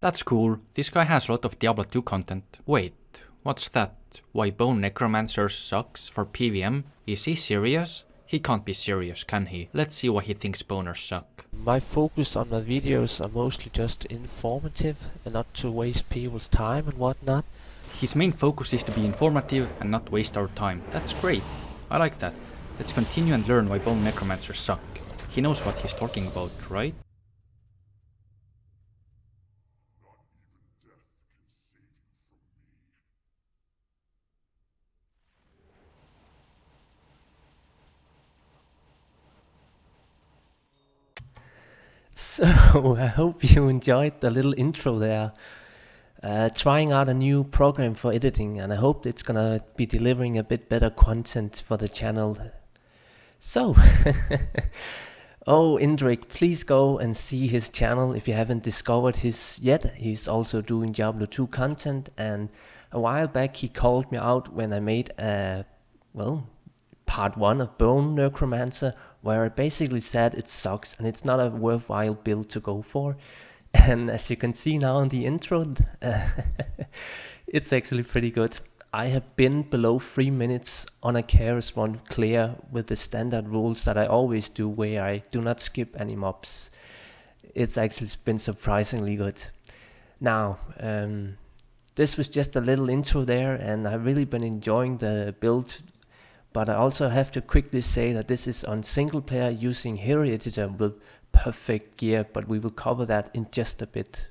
That's cool. This guy has a lot of Diablo 2 content. Wait, what's that? Why Bone Necromancer sucks for PvM? Is he serious? He can't be serious, can he? Let's see why he thinks boners suck. My focus on my videos are mostly just informative and not to waste people's time and whatnot. His main focus is to be informative and not waste our time. That's great. I like that. Let's continue and learn why Bone Necromancers suck. He knows what he's talking about, right? So, I hope you enjoyed the little intro there. Trying out a new program for editing, and I hope it's gonna be delivering a bit better content for the channel. So, oh, Indrik, please go and see his channel if you haven't discovered his yet. He's also doing Diablo 2 content, and a while back he called me out when I made part 1 of Bone Necromancer, where I basically said it sucks and it's not a worthwhile build to go for. And as you can see now in the intro, it's actually pretty good. I have been below 3 minutes on a Chaos run clear with the standard rules that I always do, where I do not skip any mobs. It's actually been surprisingly good. Now, this was just a little intro there, and I've really been enjoying the build. But I also have to quickly say that this is on single player using Hero Editor with perfect gear, but we will cover that in just a bit.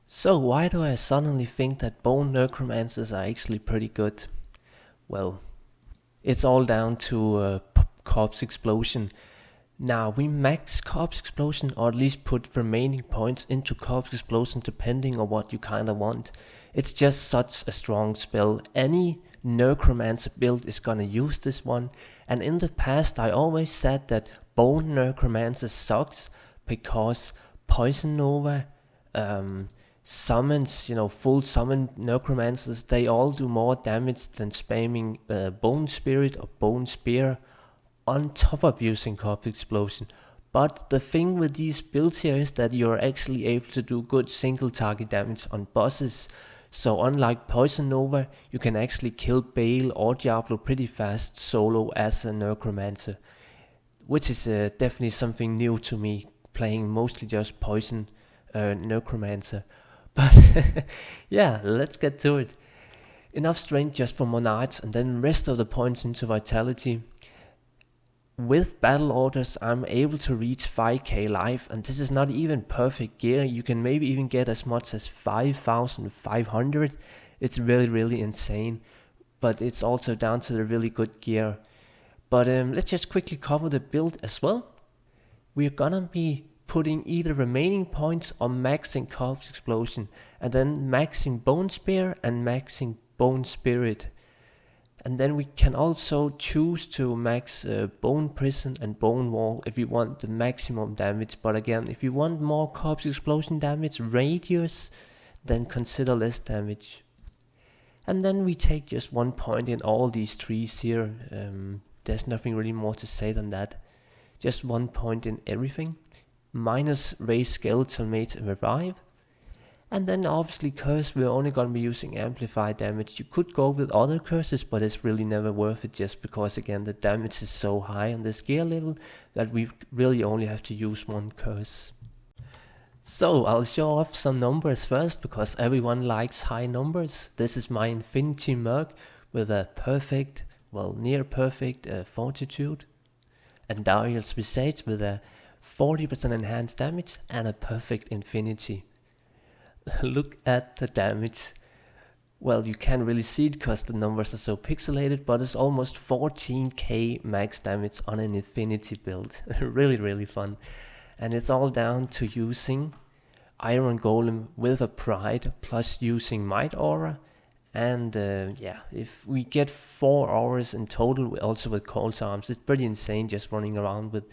So why do I suddenly think that Bone Necromancers are actually pretty good? Well, it's all down to Corpse Explosion. Now, we max Corpse Explosion, or at least put remaining points into Corpse Explosion depending on what you kinda want. It's just such a strong spell. Any Necromancer build is gonna use this one, and in the past I always said that Bone Necromancer sucks because Poison Nova summons, full summon Necromancers, they all do more damage than spamming Bone Spirit or Bone Spear on top of using Corpse Explosion. But the thing with these builds here is that you're actually able to do good single target damage on bosses. So unlike Poison Nova, you can actually kill Bale or Diablo pretty fast solo as a Necromancer, which is definitely something new to me, playing mostly just Poison Necromancer. But yeah, let's get to it. Enough strength just for Monarchs, and then rest of the points into Vitality. With battle orders, I'm able to reach 5k life, and this is not even perfect gear. You can maybe even get as much as 5,500. It's really insane, but it's also down to the really good gear. But let's just quickly cover the build as well. We're gonna be putting either remaining points or maxing Corpse Explosion, and then maxing Bone Spear and maxing Bone Spirit. And then we can also choose to max Bone Prison and Bone Wall if you want the maximum damage. But again, if you want more Corpse Explosion damage radius, then consider less damage. And then we take just 1 point in all these trees here. There's nothing really more to say than that. Just 1 point in everything. Minus Raise Skeletal Mate Revive. And then obviously curse, we're only going to be using amplified damage. You could go with other curses, but it's really never worth it, just because again the damage is so high on this gear level that we really only have to use one curse. So I'll show off some numbers first, because everyone likes high numbers. This is my Infinity Merc with a perfect, near perfect fortitude, and Dariel's Visage with a 40% enhanced damage and a perfect infinity. Look at the damage. Well, you can't really see it because the numbers are so pixelated, but it's almost 14k max damage on an infinity build. Really fun. And it's all down to using Iron Golem with a Pride, plus using Might Aura. And if we get 4 auras in total, also with Cold Arms, it's pretty insane just running around with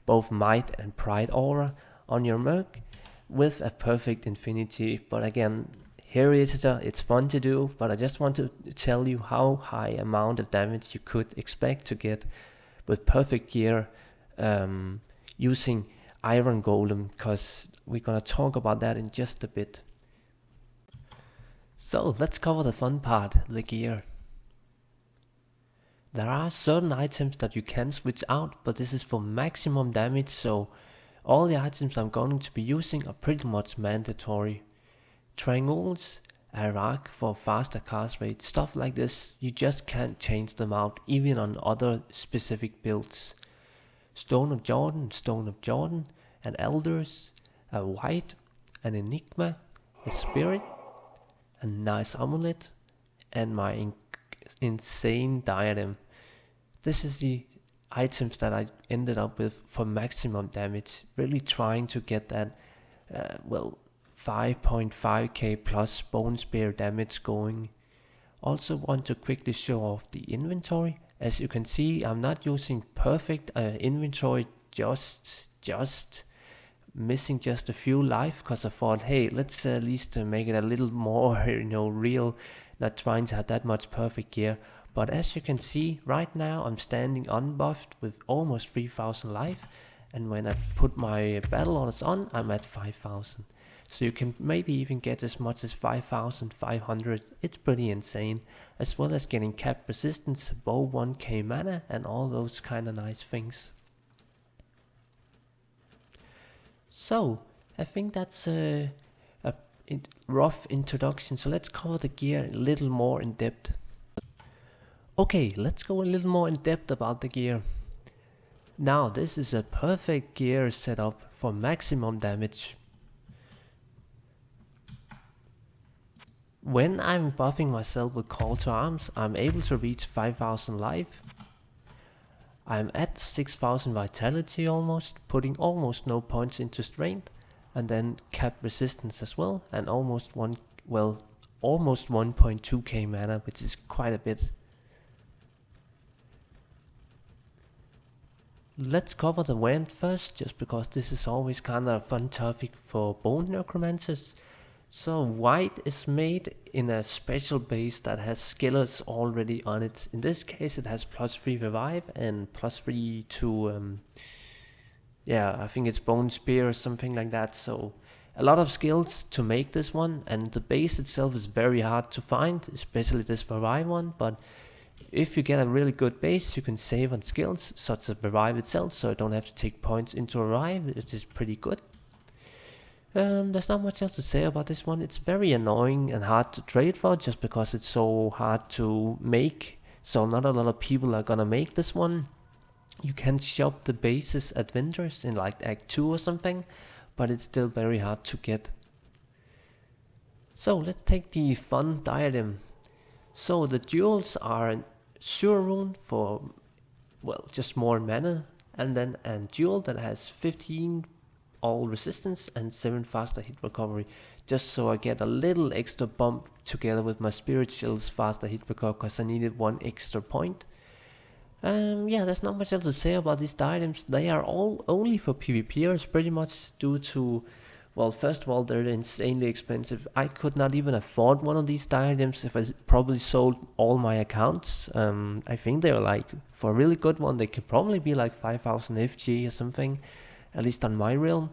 both Might and Pride Aura on your Merc, with a perfect infinity. But again, Hero Editor, it's fun to do, but I just want to tell you how high amount of damage you could expect to get with perfect gear using iron golem, because we're gonna talk about that in just a bit. So let's cover the fun part, the gear. There are certain items that you can switch out, but this is for maximum damage, so all the items I'm going to be using are pretty much mandatory. Triangles, a rock for faster cast rate, stuff like this, you just can't change them out, even on other specific builds. Stone of Jordan, an elders, a white, an enigma, a spirit, a nice amulet, and my insane diadem. This is the items that I ended up with for maximum damage, really trying to get that 5.5k plus bone spear damage going. Also want to quickly show off the inventory. As you can see, I'm not using perfect inventory, just missing just a few life, because I thought, hey, let's at least make it a little more real, not trying to have that much perfect gear. But as you can see, right now I'm standing unbuffed with almost 3000 life, and when I put my battle orders on, I'm at 5000. So you can maybe even get as much as 5500. It's pretty insane, as well as getting cap resistance, above 1k mana, and all those kind of nice things. So I think that's a rough introduction, so let's cover the gear a little more in depth. Okay, let's go a little more in depth about the gear. Now this is a perfect gear setup for maximum damage. When I'm buffing myself with Call to Arms, I'm able to reach 5000 life. I'm at 6000 vitality almost, putting almost no points into strength, and then cap resistance as well, and almost 1.2k mana, which is quite a bit. Let's cover the wand first, just because this is always kind of a fun topic for Bone Necromancers. So white is made in a special base that has skillets already on it. In this case it has +3 revive and +3 to I think it's bone spear or something like that. So a lot of skills to make this one, and the base itself is very hard to find, especially this revive one. But if you get a really good base, you can save on skills such as revive itself, so I don't have to take points into revive, which is pretty good. There's not much else to say about this one. It's very annoying and hard to trade for, just because it's so hard to make. So not a lot of people are gonna make this one. You can shop the bases at vendors in like Act 2 or something, but it's still very hard to get. So let's take the fun diadem. So the jewels are an Sure Rune for, just more mana, and then a jewel that has 15 all resistance and 7 faster hit recovery, just so I get a little extra bump together with my spirit shield's faster hit recovery, because I needed 1 extra point. There's not much else to say about these items. They are all only for PvPers, pretty much, due to, first of all, they're insanely expensive. I could not even afford one of these diadems if I probably sold all my accounts. I think they're like, for a really good one, they could probably be like 5000 FG or something, at least on my realm.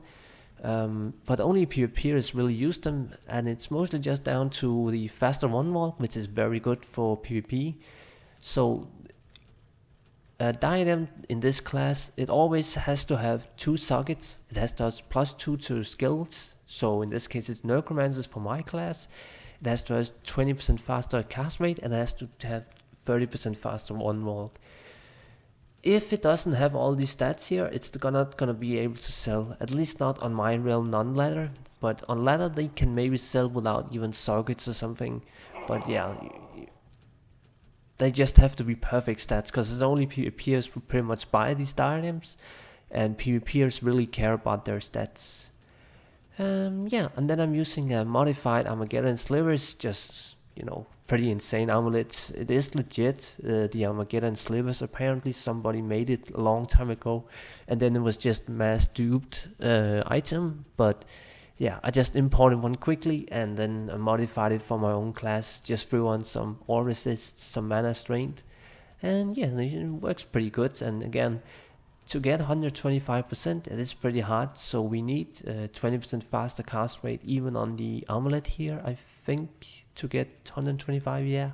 But only PvPers really use them, and it's mostly just down to the faster one wall, which is very good for PvP. So a diadem in this class, it always has to have 2 sockets. It has to have +2 to skills, so in this case it's necromancers for my class. It has to have 20% faster cast rate, and it has to have 30% faster one wall. If it doesn't have all these stats here, it's not gonna be able to sell, at least not on my realm non-ladder. But on ladder they can maybe sell without even sockets or something. But yeah, they just have to be perfect stats, because it's only PvPers who pretty much buy these diadems, and PvPers really care about their stats. And then I'm using a modified Armageddon slivers, just, pretty insane amulets. It is legit, the Armageddon slivers. Apparently somebody made it a long time ago, and then it was just mass duped item. But yeah, I just imported one quickly, and then I modified it for my own class, just threw on some ore resist, some mana strength, and yeah, it works pretty good. And again, To get 125%, it is pretty hard, so we need 20% faster cast rate even on the amulet here, I think, to get 125, yeah.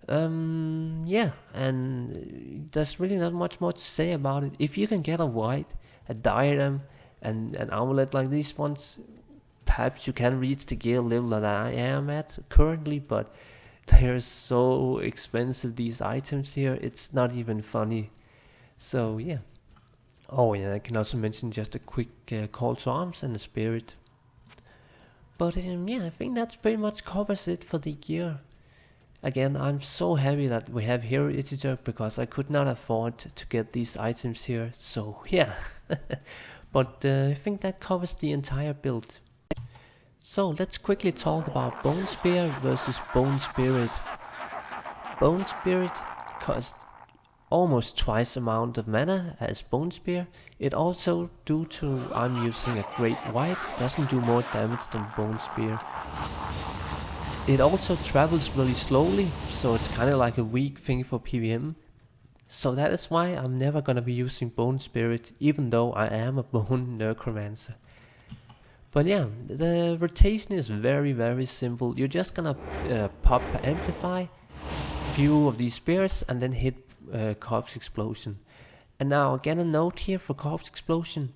Yeah, and there's really not much more to say about it. If you can get a diadem, and an amulet like these ones, perhaps you can reach the gear level that I am at currently, but they're so expensive, these items here, it's not even funny. So yeah. Oh yeah, I can also mention just a quick call to arms and a spirit. But yeah, I think that pretty much covers it for the gear. Again, I'm so happy that we have Hero Editor, because I could not afford to get these items here, so yeah. But I think that covers the entire build. So let's quickly talk about Bone Spear versus Bone Spirit. Bone Spirit costs almost twice amount of mana as Bone Spear. It also, due to I'm using a Great White, doesn't do more damage than Bone Spear. It also travels really slowly, so it's kinda like a weak thing for PvM. So that is why I'm never gonna be using Bone Spirit, even though I am a Bone Necromancer. But yeah, the rotation is very simple. You're just gonna pop Amplify, few of these spears, and then hit Corpse Explosion. And now again, a note here for Corpse Explosion.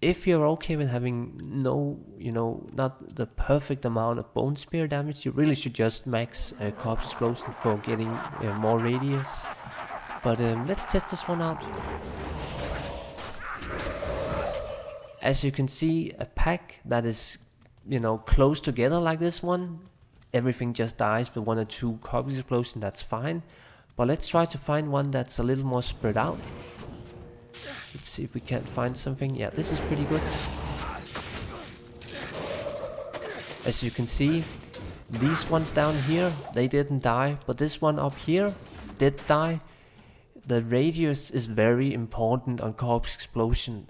If you're okay with having not the perfect amount of Bone Spear damage, you really should just max Corpse Explosion for getting more radius. But let's test this one out. As you can see, a pack that is, close together like this one, everything just dies with 1 or 2 Corpse Explosion, that's fine. But let's try to find one that's a little more spread out. Let's see if we can find something. Yeah, this is pretty good. As you can see, these ones down here, they didn't die, but this one up here did die. The radius is very important on Corpse Explosion.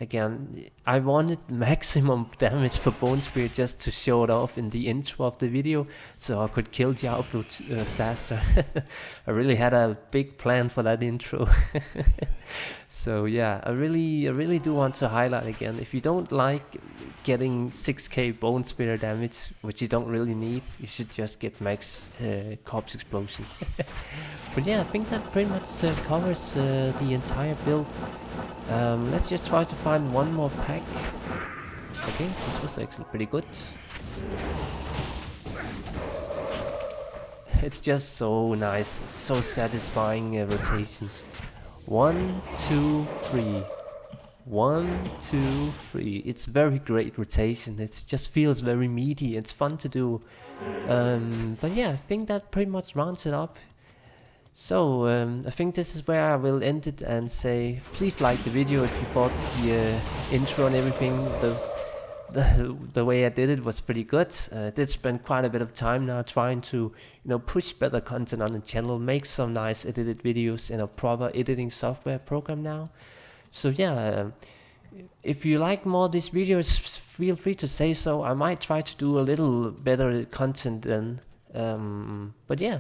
Again, I wanted maximum damage for Bone Spear just to show it off in the intro of the video, so I could kill Diablo faster. I really had a big plan for that intro. So yeah, I really do want to highlight again, if you don't like getting 6k Bone Spear damage, which you don't really need, you should just get max Corpse Explosion. But yeah, I think that pretty much covers the entire build. Let's just try to find one more pack. Okay, this was actually pretty good. It's just so nice, it's so satisfying rotation. 1, 2, 3. 1, 2, 3. It's very great rotation. It just feels very meaty. It's fun to do. But yeah, I think that pretty much rounds it up. So I think this is where I will end it and say, please like the video if you thought the intro and everything, the way I did it was pretty good. I did spend quite a bit of time now trying to push better content on the channel, make some nice edited videos in a proper editing software program now. So yeah, if you like more of these videos, feel free to say so. I might try to do a little better content then. But yeah,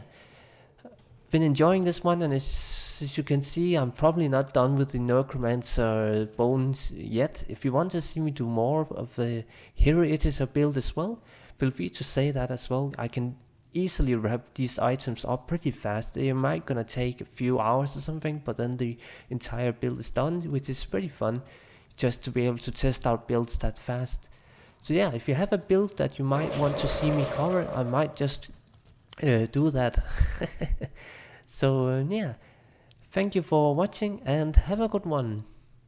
been enjoying this one, and as you can see, I'm probably not done with the Necromancer bones yet. If you want to see me do more of the Hero Editor build as well, feel free to say that as well. I can easily wrap these items up pretty fast. They might gonna take a few hours or something, but then the entire build is done, which is pretty fun, just to be able to test out builds that fast. So yeah, if you have a build that you might want to see me cover, I might just do that. So yeah, thank you for watching and have a good one.